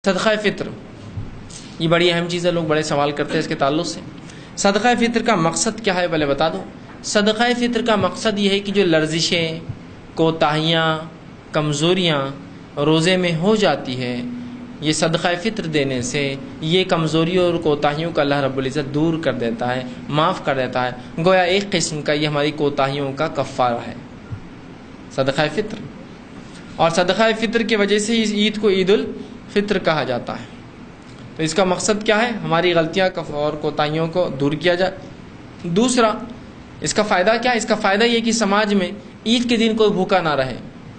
صدقہ فطر یہ بڑی اہم چیز ہے، لوگ بڑے سوال کرتے ہیں اس کے تعلق سے۔ صدقہ فطر کا مقصد کیا ہے پہلے بتا دو۔ صدقہ فطر کا مقصد یہ ہے کہ جو لرزشیں، کوتاہیاں، کمزوریاں روزے میں ہو جاتی ہے، یہ صدقہ فطر دینے سے یہ کمزوریوں اور کوتاہیوں کا اللہ رب العزت دور کر دیتا ہے، معاف کر دیتا ہے۔ گویا ایک قسم کا یہ ہماری کوتاہیوں کا کفارہ ہے صدقہ فطر، اور صدقہ فطر کی وجہ سے اس عید کو عید الفطر کہا جاتا ہے۔ تو اس کا مقصد کیا ہے؟ ہماری غلطیاں اور کوتاہیوں کو دور کیا جائے۔ دوسرا، اس کا فائدہ کیا ہے؟ اس کا فائدہ یہ کہ سماج میں عید کے دن کوئی بھوکا نہ رہے،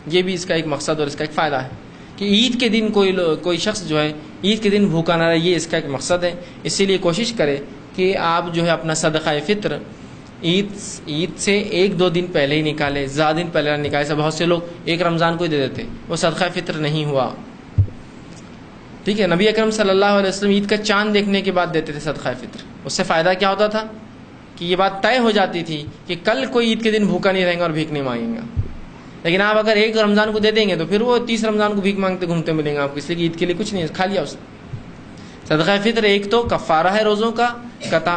یہ بھی اس کا ایک مقصد اور اس کا ایک فائدہ ہے کہ عید کے دن کوئی شخص جو ہے عید کے دن بھوکا نہ رہے، یہ اس کا ایک مقصد ہے۔ اسی لیے کوشش کرے کہ آپ جو ہے اپنا صدقہ فطر عید سے ایک دو دن پہلے ہی نکالے، زیادہ دن پہلے نہ نکالے۔ بہت سے لوگ ایک رمضان کو ہی دے دیتے، وہ صدقہ فطر نہیں ہوا۔ ٹھیک ہے، نبی اکرم صلی اللہ علیہ وسلم عید کا چاند دیکھنے کے بعد دیتے تھے صدقہ فطر۔ اس سے فائدہ کیا ہوتا تھا کہ یہ بات طے ہو جاتی تھی کہ کل کوئی عید کے دن بھوکا نہیں رہے گا اور بھیک نہیں مانگے گا۔ لیکن آپ اگر ایک رمضان کو دے دیں گے تو پھر وہ 30 رمضان کو بھیک مانگتے گھومتے ملیں گے آپ کو، اس لیے کہ عید کے لیے کچھ نہیں کھا لیا اس نے۔ صدقہ فطر ایک تو کفارہ ہے روزوں کا،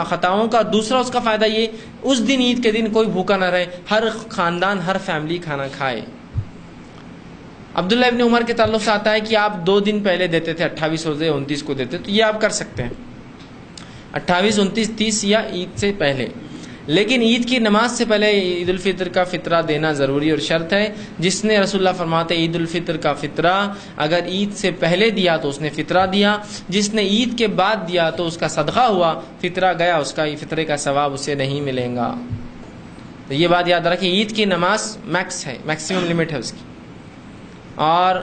خطاؤں کا، دوسرا اس کا فائدہ یہ اس دن عید کے دن کوئی بھوکا نہ رہے، ہر خاندان ہر فیملی کھانا کھائے۔ عبداللہ ابن عمر کے تعلق سے آتا ہے کہ آپ 2 دن پہلے دیتے تھے، 28 روزے 29 کو دیتے، تو یہ آپ کر سکتے ہیں 28 29 30 یا عید سے پہلے۔ لیکن عید کی نماز سے پہلے عید الفطر کا فطرہ دینا ضروری اور شرط ہے۔ جس نے رسول اللہ فرماتے عید الفطر کا فطرہ اگر عید سے پہلے دیا تو اس نے فطرہ دیا، جس نے عید کے بعد دیا تو اس کا صدقہ ہوا، فطرہ گیا، اس کا فطرے کا ثواب اسے نہیں ملے گا۔ تو یہ بات یاد رکھیں، عید کی نماز میکس ہے، میکسیمم لمٹ ہے اس کی، اور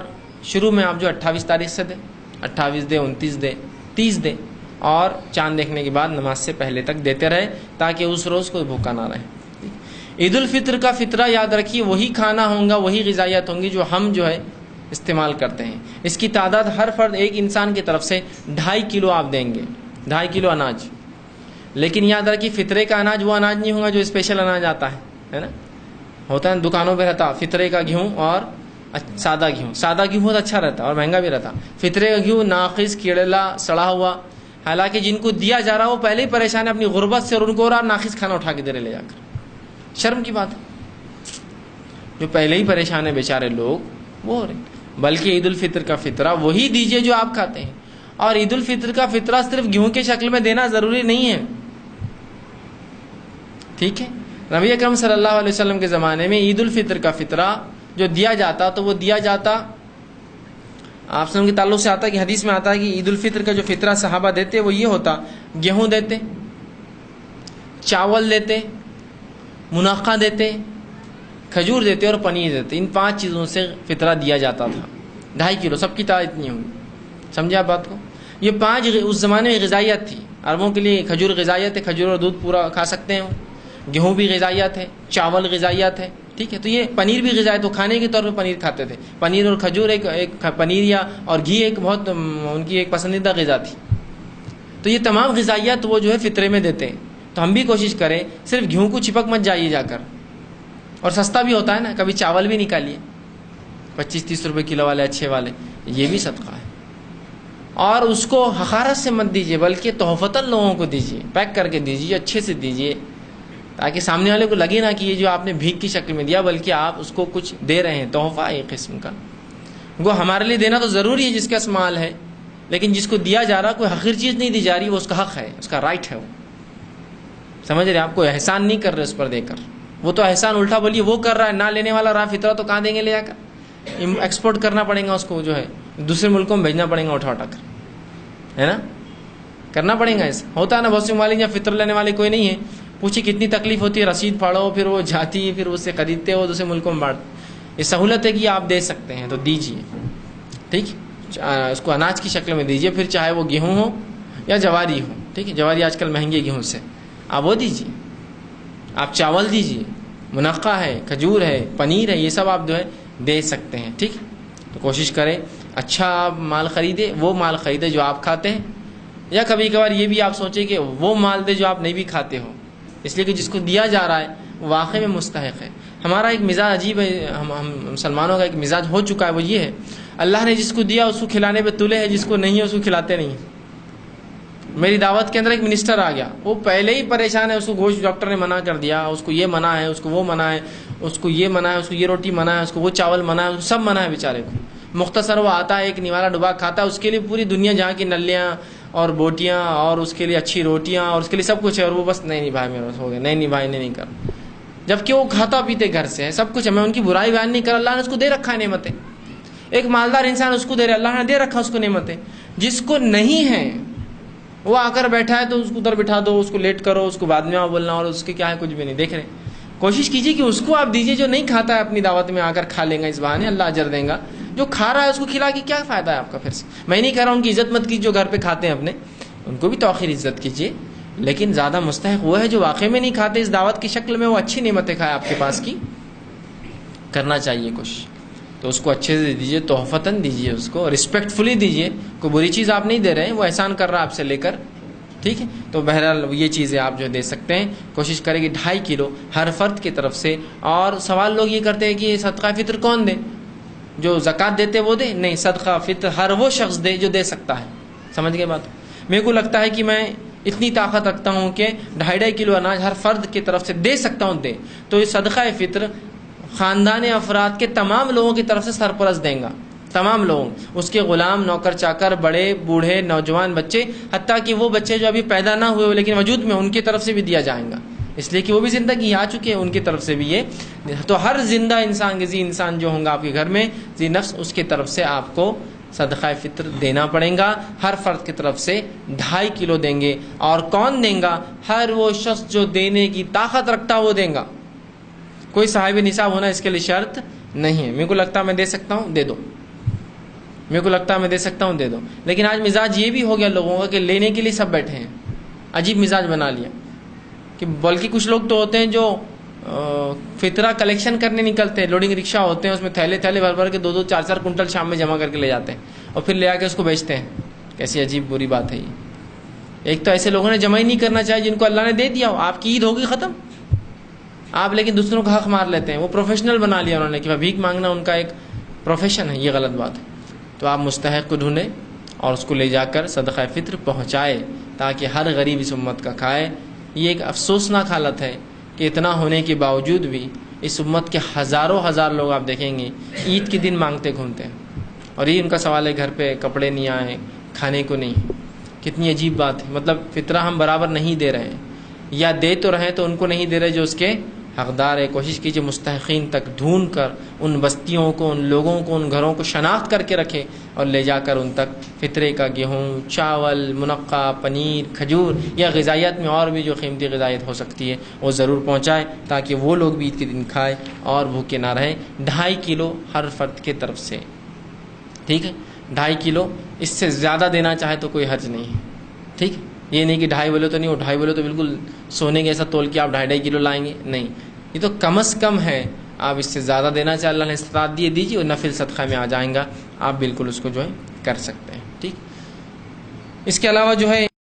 شروع میں آپ جو 28 تاریخ سے دیں، 28 دے، 29 دے، 30 دے، اور چاند دیکھنے کے بعد نماز سے پہلے تک دیتے رہے تاکہ اس روز کوئی بھوکا نہ رہے۔ عید الفطر کا فطرہ یاد رکھیے وہی کھانا ہوگا، وہی غذائیت ہوں گی جو ہم جو ہے استعمال کرتے ہیں۔ اس کی تعداد ہر فرد ایک انسان کی طرف سے 2.5 کلو آپ دیں گے، 2.5 کلو اناج۔ لیکن یاد رکھیے فطرے کا اناج وہ اناج نہیں ہوگا جو اسپیشل اناج آتا ہے نا، ہوتا ہے دکانوں پہ رہتا فطرے کا گیہوں اور سادہ گیہوں۔ سادہ گیہوں بہت اچھا رہتا ہے اور مہنگا بھی رہتا، فطرے کا گیہوں ناقص، کیڑلا، سڑا ہوا۔ حالانکہ جن کو دیا جا رہا وہ پہلے ہی پریشان ہے اپنی غربت سے، اور ان کو اور ناقص کھانا اٹھا کے دے رہے لے جا کر۔ شرم کی بات ہے، جو پہلے ہی پریشان ہے بیچارے لوگ وہ ہو رہے۔ بلکہ عید الفطر کا فطرہ وہی دیجئے جو آپ کھاتے ہیں، اور عید الفطر کا فطرہ صرف گیہوں کے شکل میں دینا ضروری نہیں ہے۔ ٹھیک ہے، نبی اکرم صلی اللہ علیہ وسلم کے زمانے میں عید الفطر کا فطرہ جو دیا جاتا تو وہ دیا جاتا، آپ سے ان کے تعلق سے آتا ہے کہ حدیث میں آتا ہے کہ عید الفطر کا جو فطرہ صحابہ دیتے وہ یہ ہوتا، گیہوں دیتے، چاول دیتے، منقع دیتے، کھجور دیتے اور پنیر دیتے۔ ان 5 چیزوں سے فطرہ دیا جاتا تھا، 2.5 کلو، سب کی تعداد اتنی ہوگی۔ سمجھے آپ بات کو؟ یہ 5 اس زمانے میں غذائیت تھی۔ عربوں کے لیے کھجور غذائیت ہے، کھجور اور دودھ پورا کھا سکتے ہیں، گیہوں بھی غذائیت ہے، چاول غذائیت ہے، ٹھیک ہے۔ تو یہ پنیر بھی غذائیت، تو کھانے کے طور پہ پنیر کھاتے تھے۔ پنیر اور کھجور ایک پنیر یا اور گھی ایک بہت ان کی ایک پسندیدہ غذا تھی۔ تو یہ تمام غذائیت وہ جو ہے فطرے میں دیتے ہیں۔ تو ہم بھی کوشش کریں صرف گیہوں کو چپک مت جائیے جا کر، اور سستا بھی ہوتا ہے نا، کبھی چاول بھی نکالیے 25-30 روپے کلو والے اچھے والے، یہ بھی صدقہ ہے۔ اور اس کو حقارت سے مت دیجیے، بلکہ تحفتاً لوگوں کو دیجیے، پیک کر کے دیجیے، اچھے سے دیجیے، تاکہ سامنے والے کو لگے نا کہ یہ جو آپ نے بھیک کی شکل میں دیا، بلکہ آپ اس کو کچھ دے رہے ہیں، تحفہ ایک قسم کا۔ وہ ہمارے لیے دینا تو ضروری ہے جس کا مال ہے، لیکن جس کو دیا جا رہا کوئی حقیر چیز نہیں دی جا رہی، وہ اس کا حق ہے، اس کا رائٹ ہے۔ وہ سمجھ رہے، آپ کو احسان نہیں کر رہے اس پر دے کر، وہ تو احسان الٹا بولیے وہ کر رہا ہے، نہ لینے والا رہا فطرہ تو کہاں دیں گے لے جا کر؟ ایکسپورٹ کرنا پڑے گا اس کو، جو ہے دوسرے ملکوں میں بھیجنا پڑے گا اٹھا اٹھا کر، ہے نا، کرنا پڑے گا۔ ایسا ہوتا ہے نا، بہت سے مالک یا فطر لینے والے کوئی نہیں ہے، پوچھیے کتنی تکلیف ہوتی ہے، رسید پھاڑو، پھر وہ جاتی ہے، پھر اس سے خریدتے ہو دوسرے ملکوں میں بانٹتے۔ یہ سہولت ہے کہ آپ دے سکتے ہیں تو دیجیے، ٹھیک، اس کو اناج کی شکل میں دیجیے، پھر چاہے وہ گیہوں ہو یا جواری ہو، ٹھیک ہے، جواری آج کل مہنگی گیہوں سے، آپ وہ دیجیے، آپ چاول دیجیے، منقع ہے، کھجور ہے، پنیر ہے، یہ سب آپ جو ہے دے سکتے ہیں، ٹھیک۔ تو کوشش کریں اچھا آپ مال خریدے، وہ مال خریدے جو آپ کھاتے ہیں، یا کبھی کبھار یہ بھی آپ سوچیں کہ وہ مال دے جو آپ نہیں بھی کھاتے ہو، اس لیے کہ جس کو دیا جا رہا ہے واقع میں مستحق ہے۔ ہمارا ایک مزاج عجیب ہے، ہم مسلمانوں کا ایک مزاج ہو چکا ہے، وہ یہ ہے اللہ نے جس کو دیا اس کو کھلانے پہ تلے ہے، جس کو نہیں ہے اس کو کھلاتے نہیں. میری دعوت کے اندر ایک منسٹر آ گیا، وہ پہلے ہی پریشان ہے، اس کو گوشت ڈاکٹر نے منع کر دیا، اس کو یہ منع ہے، اس کو وہ منع ہے، اس کو یہ منع ہے، اس کو یہ روٹی منع ہے، اس کو وہ چاول منع ہے، سب منع ہے بیچارے کو. مختصر وہ آتا ہے ایک نوالا ڈبا کھاتا ہے، اس کے لیے پوری دنیا جہاں کی نلیاں اور بوٹیاں اور اس کے لیے اچھی روٹیاں اور اس کے لیے سب کچھ ہے، اور وہ بس نہیں بھائی میرا ہو گیا، نہیں بھائی نہیں کر. جبکہ وہ کھاتا پیتے گھر سے ہے، سب کچھ ہے، میں ان کی برائی بیان نہیں کر، اللہ نے اس کو دے رکھا ہے نعمتیں. ایک مالدار انسان اس کو دے رہا ہے، اللہ نے دے رکھا اس کو نعمتیں. جس کو نہیں ہے وہ آ کر بیٹھا ہے تو اس کو ادھر بٹھا دو، اس کو لیٹ کرو، اس کو بعد میں بولنا، اور اس کے کیا ہے کچھ بھی نہیں دیکھ رہے. کوشش کیجیے کہ اس کو آپ دیجیے جو نہیں کھاتا ہے، اپنی دعوت میں آ کر کھا لیں گا، اس بہانے اللہ اجر دیں گا. جو کھا رہا ہے اس کو کھلا کے کیا فائدہ ہے آپ کا پھر سے. میں نہیں کہہ رہا ہوں ان کی عزت مت کیجیے جو گھر پہ کھاتے ہیں اپنے، ان کو بھی توقیر عزت کیجیے، لیکن زیادہ مستحق وہ ہے جو واقعی میں نہیں کھاتے، اس دعوت کی شکل میں وہ اچھی نعمتیں کھائے آپ کے پاس کی. کرنا چاہیے کوشش، تو اس کو اچھے سے دیجیے، تحفتاً دیجیے، اس کو رسپیکٹ فلی دیجیے. کوئی بری چیز آپ نہیں دے رہے ہیں، وہ احسان کر رہا ہے آپ سے لے کر، ٹھیک ہے. تو بہرحال یہ چیزیں آپ جو دے سکتے ہیں. کوشش کریں کہ 2.5 کلو ہر فرد کی طرف سے. اور سوال لوگ یہ کرتے ہیں کہ صدقہ فطر کون دے؟ جو زکوٰۃ دیتے وہ دے؟ نہیں، صدقہ فطر ہر وہ شخص دے جو دے سکتا ہے. سمجھ گئے بات؟ میرے کو لگتا ہے کہ میں اتنی طاقت رکھتا ہوں کہ 2.5 کلو اناج ہر فرد کی طرف سے دے سکتا ہوں، دے. تو یہ صدقہ فطر خاندان افراد کے تمام لوگوں کی طرف سے سرپرست دیں گا، تمام لوگ، اس کے غلام، نوکر چاکر، بڑے بوڑھے، نوجوان، بچے، حتیٰ کہ وہ بچے جو ابھی پیدا نہ ہوئے لیکن وجود میں، ان کی طرف سے بھی دیا جائے گا، اس لیے کہ وہ بھی زندگی آ چکے ہیں، ان کی طرف سے بھی یہ. تو ہر زندہ انسان، ذی انسان جو ہوں گا آپ کے گھر میں، ذی نفس، اس کی طرف سے آپ کو صدقہ فطر دینا پڑے گا. ہر فرد کی طرف سے 2.5 کلو دیں گے. اور کون دیں گا؟ ہر وہ شخص جو دینے کی طاقت رکھتا وہ دیں گا. کوئی صاحب نصاب ہونا اس کے لیے شرط نہیں ہے. میرے کو لگتا ہے میں دے سکتا ہوں، دے دو. میرے کو لگتا ہے میں دے سکتا ہوں، دے دو. لیکن آج مزاج یہ بھی ہو گیا لوگوں کا کہ لینے کے لیے سب بیٹھے ہیں. عجیب مزاج بنا لیا کہ بلکہ کچھ لوگ تو ہوتے ہیں جو فطرہ کلیکشن کرنے نکلتے ہیں، لوڈنگ رکشہ ہوتے ہیں، اس میں تھیلے تھیلے بھر بھر کے 2-2 4-4 کنٹل شام میں جمع کر کے لے جاتے ہیں اور پھر لے آ کے اس کو بیچتے ہیں. کیسی عجیب بری بات ہے یہ. ایک تو ایسے لوگوں نے جمع ہی نہیں کرنا چاہیے جن کو اللہ نے دے دیا ہو. آپ کی عید ہوگی ختم، آپ لیکن دوسروں کا حق مار لیتے ہیں. وہ پروفیشنل بنا لیا انہوں نے کہ بھیک مانگنا ان کا ایک پروفیشن ہے. یہ غلط بات ہے. تو آپ مستحق کو ڈھونڈیں اور اس کو لے جا کر صدقہ فطر پہنچائے تاکہ ہر غریب اس امت کا کھائے. یہ ایک افسوسناک حالت ہے کہ اتنا ہونے کے باوجود بھی اس امت کے ہزاروں ہزار لوگ آپ دیکھیں گے عید کے دن مانگتے گھومتے ہیں، اور یہ ان کا سوال ہے گھر پہ کپڑے نہیں آئے، کھانے کو نہیں. کتنی عجیب بات ہے. مطلب فطرہ ہم برابر نہیں دے رہے ہیں، یا دے تو رہے تو ان کو نہیں دے رہے جو اس کے حقدار ہے. کوشش کیجیے مستحقین تک ڈھونڈ کر ان بستیوں کو، ان لوگوں کو، ان گھروں کو شناخت کر کے رکھے اور لے جا کر ان تک فطرے کا گیہوں، چاول، منقع، پنیر، کھجور یا غذائیت میں اور بھی جو قیمتی غذائیت ہو سکتی ہے وہ ضرور پہنچائے تاکہ وہ لوگ بھی عید کے دن کھائے اور بھوکے نہ رہیں. 2.5 کلو ہر فرد کی طرف سے، ٹھیک ہے. 2.5 کلو، اس سے زیادہ دینا چاہے تو کوئی حرج نہیں ہے، ٹھیک ہے. یہ نہیں کہ 2.5 بولے تو نہیں، وہ 2.5 بولے تو بالکل سونے کے ایسا تول کے آپ 2.5 کلو لائیں گے، نہیں. یہ تو کم از کم ہے. آپ اس سے زیادہ دینا چاہے اللہ نے استطاعت دیجیے، اور نفل صدقہ میں آ جائیں گا، آپ بالکل اس کو جو ہے کر سکتے ہیں، ٹھیک. اس کے علاوہ جو ہے